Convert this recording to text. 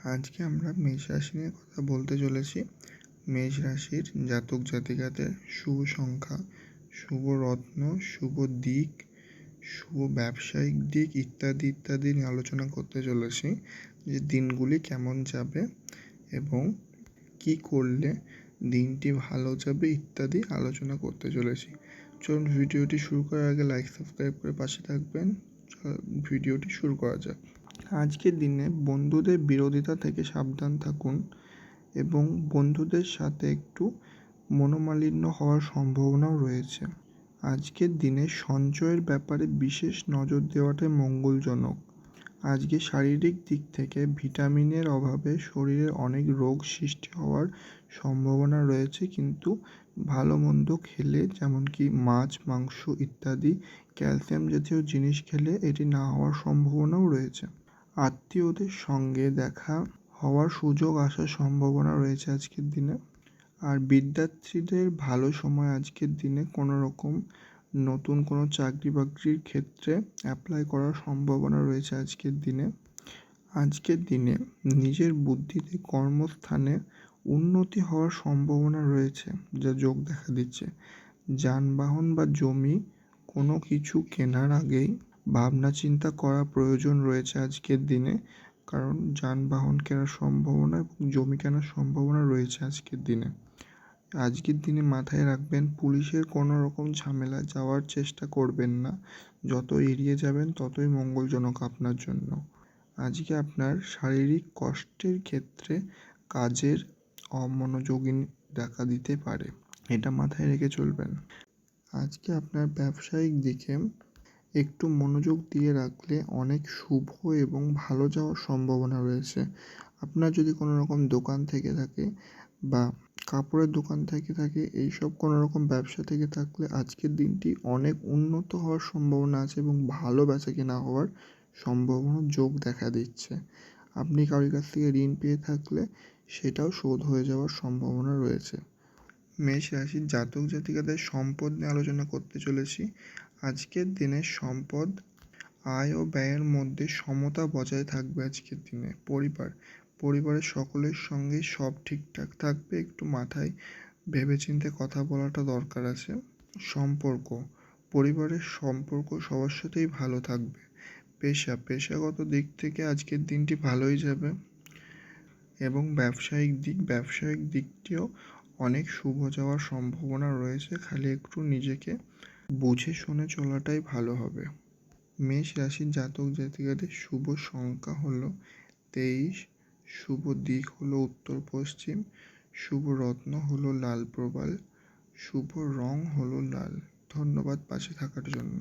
আজকে আমরা মেষ রাশি নিয়ে কথা বলতে চলেছি। মেষ রাশির জাতক জাতিকাদের শুভ সংখ্যা, শুভ রত্ন, শুভ দিক, শুভ ব্যবসায়িক দিক ইত্যাদি ইত্যাদি নিয়ে আলোচনা করতে চলেছি, যে দিনগুলি কেমন যাবে এবং কি করলে দিনটি ভালো যাবে ইত্যাদি আলোচনা করতে চলেছি। চলুন ভিডিওটি শুরু করার আগে লাইক সাবস্ক্রাইব করে পাশে থাকবেন। ভিডিওটি শুরু করা যাক। আজকের দিনে বন্ধুদের বিরোধিতা থেকে সাবধান থাকুন এবং বন্ধুদের সাথে একটু মনোমালিন্য হওয়ার সম্ভাবনাও রয়েছে। আজকের দিনে সঞ্চয়ের ব্যাপারে বিশেষ নজর দেওয়াটাই মঙ্গলজনক। আজকে শারীরিক দিক থেকে ভিটামিনের অভাবে শরীরে অনেক রোগ সৃষ্টি হওয়ার সম্ভাবনা রয়েছে, কিন্তু ভালো মন্দ খেলে, যেমন কি মাছ, মাংস ইত্যাদি ক্যালসিয়াম জাতীয় জিনিস খেলে এটি না হওয়ার সম্ভাবনাও রয়েছে। আত্মীয়দের সঙ্গে দেখা হওয়ার সুযোগ আসার সম্ভাবনা রয়েছে আজকের দিনে। আর বিদ্যার্থীদের ভালো সময় আজকের দিনে কোনো রকম নতুন কোনো চাকরি বাকরির ক্ষেত্রে অ্যাপ্লাই করার সম্ভাবনা রয়েছে আজকের দিনে। আজকের দিনে নিজের বুদ্ধিতে কর্মস্থানে উন্নতি হওয়ার সম্ভাবনা রয়েছে, যা যোগ দেখা দিচ্ছে। যানবাহন বা জমি কোনো কিছু কেনার আগেই ভাবনা চিন্তা করা প্রয়োজন রয়েছে আজকের দিনে, কারণ যানবাহন কেনার সম্ভাবনা এবং জমি কেনার সম্ভাবনা রয়েছে আজকের দিনে। আজকের দিনে মাথায় রাখবেন, পুলিশের কোনো রকম ঝামেলা যাওয়ার চেষ্টা করবেন না। যত এড়িয়ে যাবেন ততই মঙ্গলজনক আপনার জন্য। আজকে আপনার শারীরিক কষ্টের ক্ষেত্রে কাজের অমনোযোগী দেখা দিতে পারে, এটা মাথায় রেখে চলবেন। আজকে আপনার ব্যবসায়িক দিকে একটু মনোযোগ দিয়ে রাখলে অনেক শুভ এবং ভালো যাওয়ার সম্ভাবনা রয়েছে। আপনার যদি কোনো রকম দোকান থেকে থাকে বা কাপড়ের দোকান থেকে থাকে, এইসব কোনো রকম ব্যবসা থেকে থাকলে আজকের দিনটি অনেক উন্নত হওয়ার সম্ভাবনা আছে এবং ভালো বেচাকেনা হওয়ার সম্ভাবনা যোগ দেখা দিচ্ছে। আপনি কারোর কাছ থেকে ঋণ পেয়ে থাকলে সেটাও শোধ হয়ে যাওয়ার সম্ভাবনা রয়েছে। মেষ রাশির জাতক জাতিকাদের সম্পদ নিয়ে আলোচনা করতে চলেছি। আজকের দিনে সম্পদ, আয় ও ব্যয়ের মধ্যে সমতা বজায় থাকবে আজকের দিনে। পরিবারের সকলের সঙ্গে সব ঠিকঠাক থাকবে, একটু মাথায় ভেবেচিন্তে কথা বলাটা দরকার আছে। পরিবারের সম্পর্ক সবার সাথেই ভালো থাকবে। পেশাগত দিক থেকে আজকের দিনটি ভালোই যাবে এবং ব্যবসায়িক দিকটিও অনেক শুভ যাওয়ার সম্ভাবনা রয়েছে। খালি একটু নিজেকে বুঝে শুনে চলাটাই ভালো হবে। মেষ রাশির জাতক জাতিকাদের শুভ সংখ্যা হলো 23, শুভ দিক হলো উত্তর পশ্চিম, শুভ রত্ন হলো লাল প্রবাল, শুভ রং হলো লাল। ধন্যবাদ পাশে থাকার জন্য।